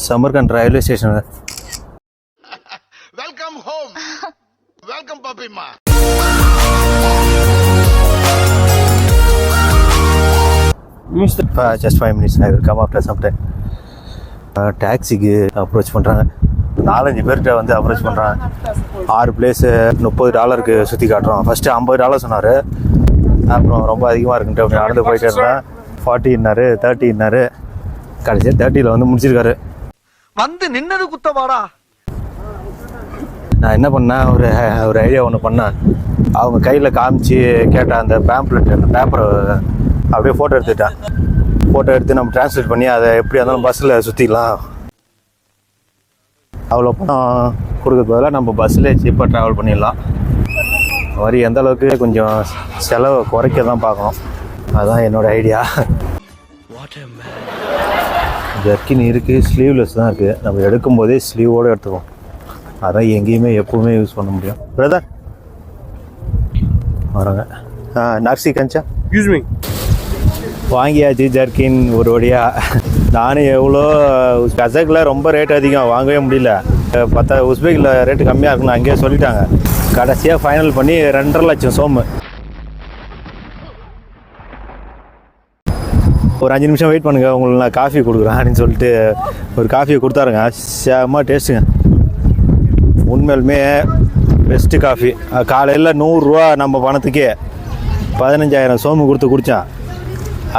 Samarkand railway station. Welcome home. Welcome பாப்பிமா. Just 5 minutes. I will come after some time. டாக்ஸிக்கு approach பண்ணுறாங்க. 4-5 பேர்கிட்ட வந்து அப்ரோச் பண்ணுறாங்க. 6 பிளேஸு $30 சுற்றி காட்டுறோம். ஃபஸ்ட்டு $50 சொன்னார். அப்புறம் ரொம்ப அதிகமாக இருக்குன்ட்டு அப்படி நடந்து போயிட்டே இருந்தேன். 40 30 கடைசியாக 30 வந்து முடிச்சிருக்காரு. வந்து நின்னது குத்தவாடா. நான் என்ன பண்ணேன், ஒரு ஐடியா ஒன்று பண்ணேன். அவங்க கையில் காமிச்சு கேட்ட அந்த பேம்ப்ளெட், அந்த பேப்பரை அப்படியே ஃபோட்டோ எடுத்துட்டேன். ஃபோட்டோ எடுத்து நம்ம டிரான்ஸ்லேட் பண்ணி அதை எப்படி இருந்தாலும் பஸ்ஸில் சுற்றிக்கலாம். அவ்வளோ பணம் கொடுக்கறது பதிலாக நம்ம பஸ்ஸில் சீப்பாக ட்ராவல் பண்ணிடலாம். வரி எந்த அளவுக்கு கொஞ்சம் செலவை குறைக்க தான் பார்க்கணும். அதுதான் என்னோடய ஐடியா. ஜர்க்கின் இருக்குது, ஸ்லீவ்லெஸ் தான் இருக்குது. நம்ம எடுக்கும்போதே ஸ்லீவோடு எடுத்துக்குவோம். அதான் எங்கேயுமே எப்போவுமே யூஸ் பண்ண முடியும். பிரதர் வராங்க. நார்சி கஞ்சா யூஸ் மீ வாங்கியாச்சு ஜர்க்கின் ஒரு வழியாக. நானும் எவ்வளோ கசக்கில் ரொம்ப ரேட் அதிகம், வாங்கவே முடியல. உஸ்பெக்கில் ரேட்டு கம்மியாக இருக்குன்னு அங்கேயே சொல்லிட்டாங்க. கடைசியாக ஃபைனல் பண்ணி 2.5 லட்சம் சோமு. ஒரு 5 நிமிஷம் வெயிட் பண்ணுங்கள், உங்களுக்கு நான் காஃபி கொடுக்குறேன் அப்படின்னு சொல்லிட்டு ஒரு காஃபியை கொடுத்தாருங்க. செம்ம டேஸ்ட்டுங்க, உண்மையிலுமே பெஸ்ட்டு காஃபி. காலையில் 100 ரூபா நம்ம பணத்துக்கே 15,000 சோமு கொடுத்து குடித்தான்.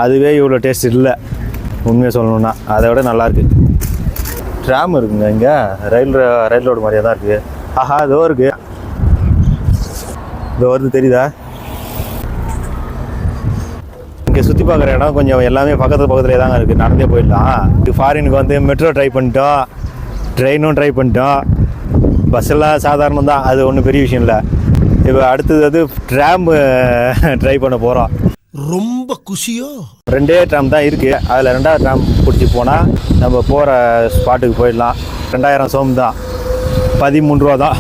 அதுவே இவ்வளோ டேஸ்ட் இல்லை உண்மையாக சொல்லணுன்னா. அதை விட நல்லாயிருக்கு. ட்ராம் இருக்குங்க இங்கே, ரயில் ரோடு மாதிரியே தான் இருக்குது. ஆஹா இதோ இருக்குது, இதோ வருது தெரியுதா? இங்கே சுற்றி பார்க்குற இடம் கொஞ்சம் எல்லாமே பக்கத்துலேயே தாங்க இருக்குது. நடந்தே போயிடலாம். இது ஃபாரினுக்கு வந்து மெட்ரோ ட்ரை பண்ணிட்டோம், ட்ரெயினும் ட்ரை பண்ணிட்டோம். பஸ்ஸெல்லாம் சாதாரணம் தான், அது ஒன்றும் பெரிய விஷயம் இல்லை. இப்போ அடுத்தது வந்து ட்ராம் ட்ரை பண்ண போகிறோம். ரொம்ப குஷியோ. 2 ட்ராம் தான் இருக்குது. அதில் 2வது ட்ராம் பிடிச்சி போனால் நம்ம போகிற ஸ்பாட்டுக்கு போயிடலாம். 2000 சோம் தான், 13 ரூபா தான்.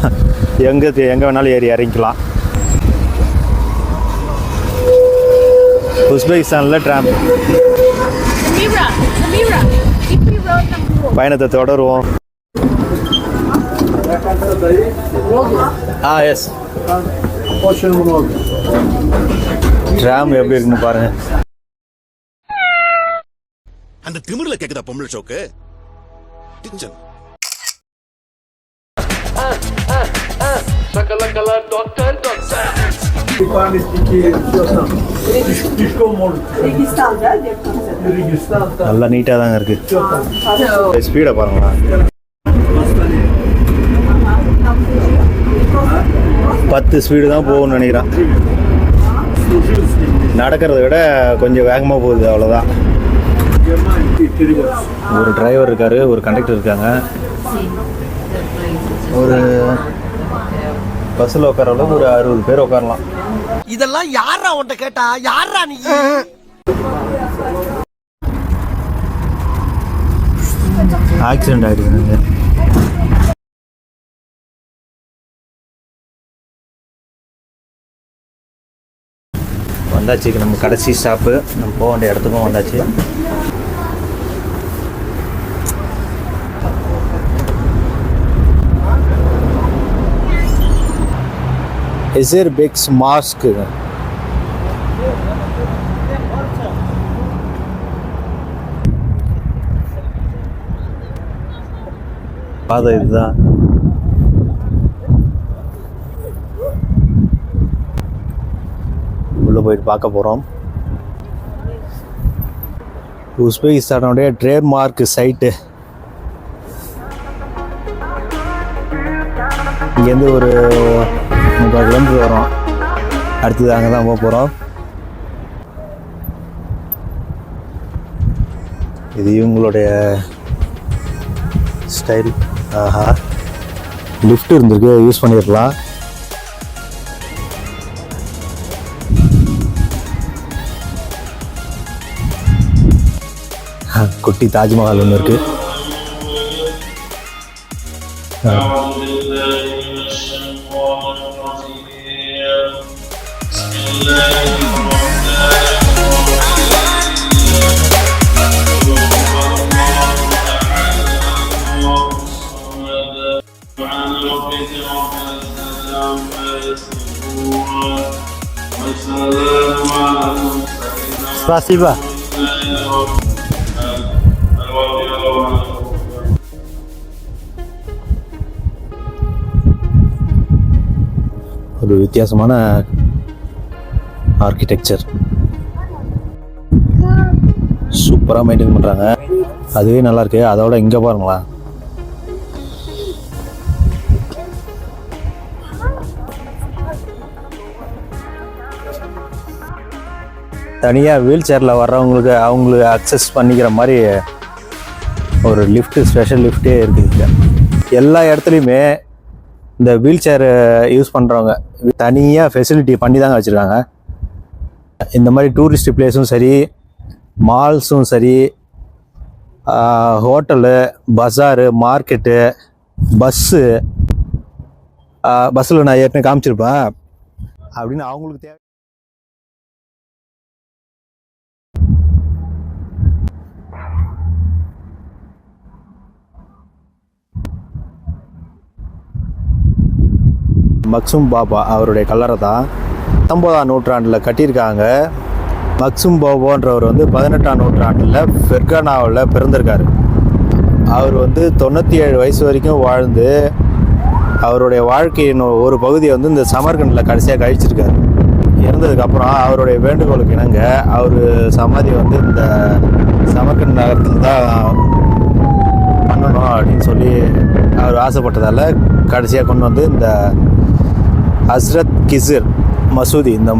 எங்கே வேணாலும் ஏறி இறங்கிக்கலாம். உஸ்பெகிஸ்தானில் ட்ராம். பயணத்தை தொடருவோம். எஸ், ட்ராம் எப்படி இருக்குன்னு பாருங்க. அந்த திமிர்ல கேக்குதா பொம்பளை ஷோக்கு? டிச்சன் சகலகல டாக்டர் நல்லா நீட்டாக தாங்க இருக்குது. ஸ்பீடை பாருங்களா, 10 ஸ்பீடு தான் போகும்னு நினைக்கிறேன். நடக்கிறத விட கொஞ்சம் வேகமாக போகுது, அவ்வளோதான். ஒரு டிரைவர் இருக்கார், ஒரு கண்டக்டர் இருக்காங்க. ஒரு பஸ்ஸில் உட்கார அளவுக்கு ஒரு 60 பேர் உட்காரலாம். இதெல்லாம் யாரா உன்கிட்ட கேட்டா? யாரா நீ? ஆக்சிடென்ட் ஆகிடுங்க. வந்தாச்சு, நம்ம கடைசி ஸ்டாப்பு. நம்ம போக வேண்டிய இடத்துக்கும் வந்தாச்சு. Acer pegs mask. பாதை இதுதான். உள்ளே போயிட்டு பார்க்க போகிறோம். உஸ்பெகிஸ்தானுடைய ட்ரேட்மார்க் சைட்டு. இங்கேருந்து ஒரு 30 கிலோமீட்டர் வரும். அடுத்தது அங்கே தான் போக போகிறோம். இது இவங்களுடைய ஸ்டைல். ஆஹா, லிஃப்ட் இருந்திருக்கு, யூஸ் பண்ணிடலாம். குட்டி தாஜ்மஹால் ஒன்று இருக்குது. Спасибо. ஒரு வித்தியாசமான ஆர்கிடெக்சர், சூப்பராக மெயின்டைன் பண்ணுறாங்க. அதுவே நல்லா இருக்கு. அதோட இங்கே பாருங்களா, தனியாக வீல் சேரில் வர்றவங்களுக்கு அவங்களுக்கு அக்சஸ் பண்ணிக்கிற மாதிரி ஒரு லிஃப்ட்டு, ஸ்பெஷல் லிஃப்ட்டே இருக்குது. எல்லா இடத்துலையுமே இந்த வீல் சேர் யூஸ் பண்ணுறவங்க தனியாக ஃபெசிலிட்டி பண்ணி தாங்க வச்சுருக்காங்க. இந்த மாதிரி டூரிஸ்ட் பிளேஸும் சரி, மால்ஸும் சரி, ஹோட்டலு, பஸாரு, மார்க்கெட்டு, பஸ்ஸில் நான் ஏற்கனவே காமிச்சிருப்பேன் அப்படின்னு அவங்களுக்கு தேவை. மக்சூம் பாபா அவருடைய கல்லறை தான் 19ஆம் நூற்றாண்டில் கட்டியிருக்காங்க. மக்சூம் பாபான்றவர் 18ஆம் நூற்றாண்டில் ஃபெர்கானாவில் பிறந்திருக்காரு. அவர் 97 வயசு வரைக்கும் வாழ்ந்து அவருடைய வாழ்க்கையின் ஒரு பகுதியை இந்த சமர்கண்டில் கடைசியாக கழிச்சிருக்காரு. இறந்ததுக்கப்புறம் அவருடைய வேண்டுகோளுக்கு இணங்க அவர் சமாதி இந்த சமர்கண்ட் நகரத்தில் தான் பண்ணணும் அப்படின்னு சொல்லி அவர் ஆசைப்பட்டதால் கடைசியாக கொண்டு இந்த ஹஸ்ரத் கிசிர் மசூதி, இந்த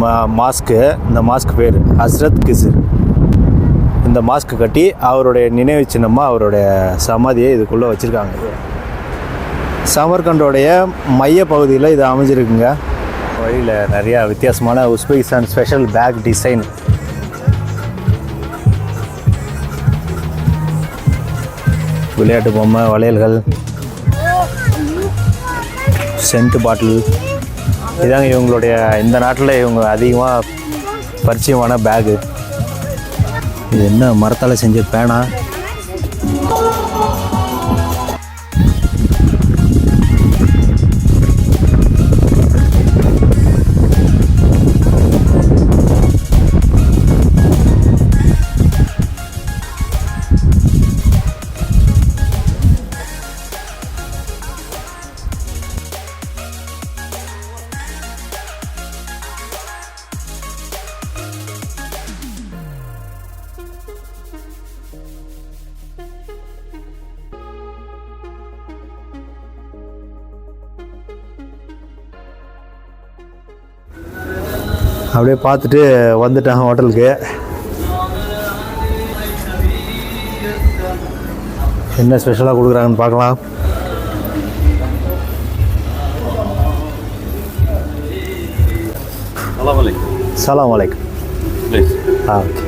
மாஸ்க் பேர் ஹஸ்ரத் கிசிர். இந்த மாஸ்க் கட்டி அவருடைய நினைவு சின்னமாக அவருடைய சமாதியை இதுக்குள்ளே வச்சுருக்காங்க. சமர்கண்டோடைய மைய பகுதியில் இது அமைஞ்சிருக்குங்க. வழியில் நிறையா வித்தியாசமான உஸ்பெகிஸ்தான் ஸ்பெஷல் பேக் டிசைன், விளையாட்டு பொம்மை, வளையல்கள், சென்ட் பாட்டில், இதாங்க இவங்களுடைய இந்த நாட்டில் இவங்க அதிகமாக பரிச்சயமான பேகு. இது என்ன மரத்தால் செஞ்ச பேனா? அப்படியே பார்த்துட்டு வந்துட்டாங்க ஹோட்டலுக்கு. என்ன ஸ்பெஷலாக கொடுக்குறாங்கன்னு பார்க்கலாம். சலாம் அலைக்கும். ஓகே.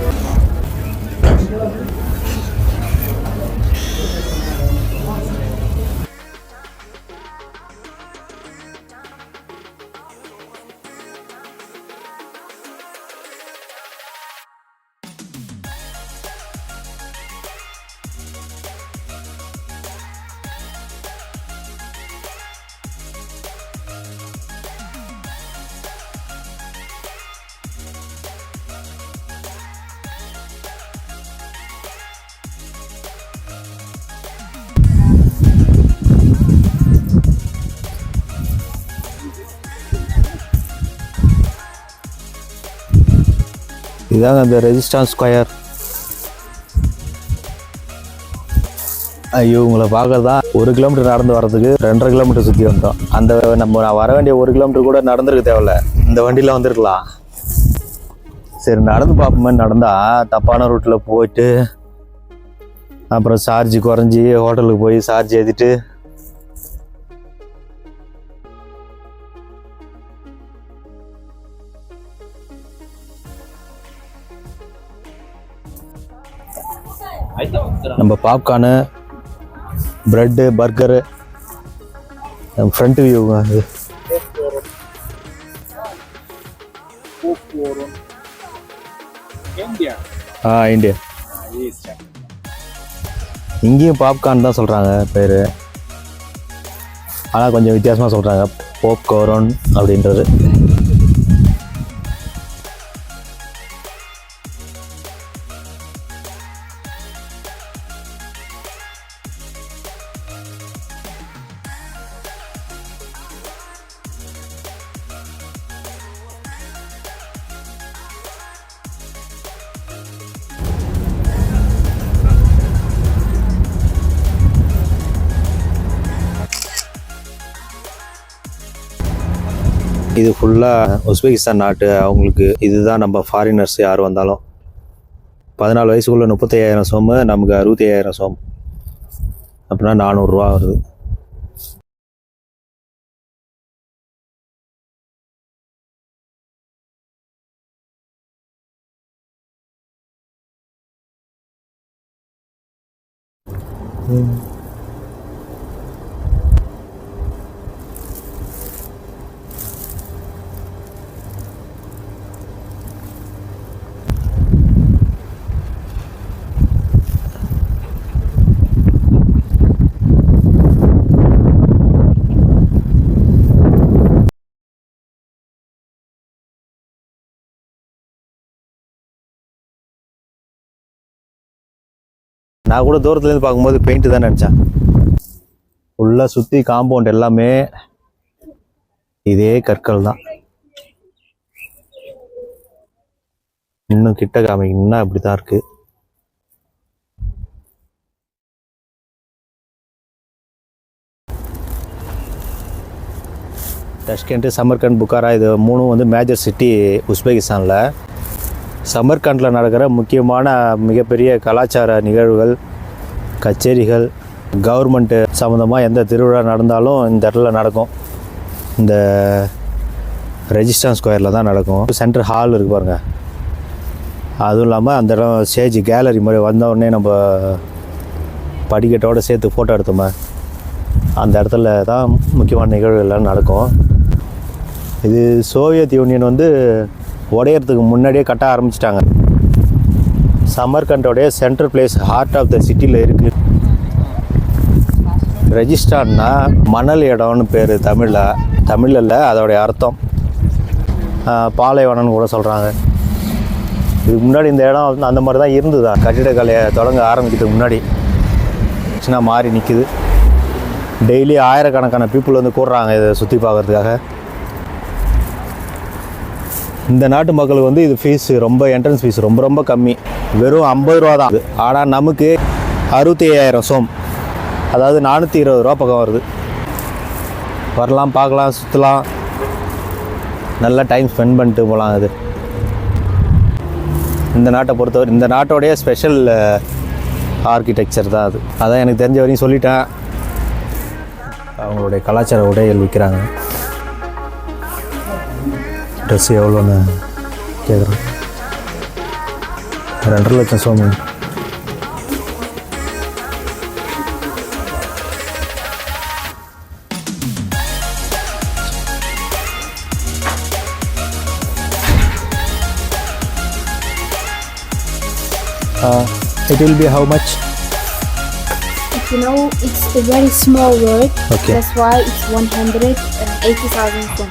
இதாங்க அந்த ரெஜிஸ்டான்ஸ் ஸ்கொயர். ஐயோ, உங்களை பார்க்கறதா 1 கிலோமீட்டர் நடந்து வர்றதுக்கு 2.5 கிலோமீட்டர் சுற்றி வந்தோம். நான் வர வேண்டிய 1 கிலோமீட்டர் கூட நடந்துருக்க தேவையில்ல, இந்த வண்டியில் வந்துருக்கலாம். சரி, நடந்து பார்ப்போமே. நடந்தால் தப்பான ரூட்டில் போயிட்டு அப்புறம் சார்ஜ் குறைஞ்சி ஹோட்டலுக்கு போய் சார்ஜ் ஏற்றிட்டு நம்ம பாப்கார்னு, ப்ரெட்டு, பர்கரு, ஃப்ரண்ட் வியூங்க. அது இந்தியா. இங்கேயும் பாப்கார்ன் தான் சொல்கிறாங்க பேர், ஆனால் கொஞ்சம் வித்தியாசமாக சொல்கிறாங்க, பாப்கார்ன் அப்படின்றது. இது ஃபுல்லாக உஸ்பெகிஸ்தான் நாட்டு, அவங்களுக்கு இதுதான் நம்ம ஃபாரினர்ஸ் யார் வந்தாலும் 14 வயசுக்குள்ளே 35,000 சோம்பு, நமக்கு 65,000 சோம்பு, அப்படின்னா 400 ரூபா வருது. நான் கூட தூரத்துலேருந்து பார்க்கும்போது பெயிண்ட் தான் நினச்சேன். ஃபுல்லாக சுற்றி காம்பவுண்ட் எல்லாமே இதே கற்கள் தான். இன்னும் கிட்ட காமிக்கணும்னா அப்படி தான் இருக்கு. தஷ்கண்ட், சமர்கண்ட், புக்காரா, இது மூணும் வந்து மேஜர் சிட்டி உஸ்பெகிஸ்தானில். சமர்கண்டில் நடக்கிற முக்கியமான மிகப்பெரிய கலாச்சார நிகழ்வுகள், கச்சேரிகள், கவர்மெண்ட்டு சம்மந்தமாக எந்த திருவிழா நடந்தாலும் இந்த இடத்துல நடக்கும். இந்த ரெஜிஸ்டான் ஸ்கொயரில் தான் நடக்கும். சென்ட்ரல் ஹால் இருக்குது பாருங்கள். அதுவும் இல்லாமல் அந்த இடம் ஸ்டேஜ் கேலரி மாதிரி வந்தவுடனே நம்ம படிக்கட்டோடு சேர்த்து ஃபோட்டோ எடுத்தோமே, அந்த இடத்துல தான் முக்கியமான நிகழ்வுகள்லாம் நடக்கும். இது சோவியத் யூனியன் வந்து உடையறதுக்கு முன்னாடியே கட்ட ஆரம்பிச்சிட்டாங்க. சமர்கண்டோடைய central place heart of the சிட்டியில் இருக்குது. ரெஜிஸ்டான்னா மணல் இடம்னு பேர் தமிழில் இல்லை, அதோடைய அர்த்தம் பாலைவனம்னு கூட சொல்கிறாங்க. இதுக்கு முன்னாடி இந்த இடம் வந்து அந்த மாதிரி தான் இருந்ததா, கட்டிடக்கலையை தொடங்க ஆரம்பிக்கிறதுக்கு முன்னாடி. சின்ன மாறி நிற்குது. டெய்லி ஆயிரக்கணக்கான பீப்புள் வந்து கூடுறாங்க இதை சுற்றி பார்க்குறதுக்காக. இந்த நாட்டு மக்களுக்கு வந்து இது ஃபீஸ் ரொம்ப, என்ட்ரன்ஸ் ஃபீஸ் ரொம்ப ரொம்ப கம்மி, வெறும் 50 ரூபா தான். ஆனால் நமக்கு 65,000 சோம், அதாவது 420 ரூபா பக்கம் வருது. வரலாம், பார்க்கலாம், சுற்றலாம், நல்லா டைம் ஸ்பெண்ட் பண்ணிட்டு போகலாம். அது இந்த நாட்டை பொறுத்தவரை, இந்த நாட்டோடைய ஸ்பெஷல் ஆர்கிடெக்சர் தான் அது. அதான் எனக்கு தெரிஞ்ச வரையும் சொல்லிட்டேன். அவங்களுடைய கலாச்சார உடைகள் விற்கிறாங்க. ட்ரெஸ் எவ்வளோன்னு கேட்குறேன். 2.5 லட்சம் Somu. It will be how much? You know, it's a very small word. Okay. That's why it's 180,000 won.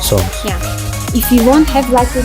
So Yeah. If you won't have like a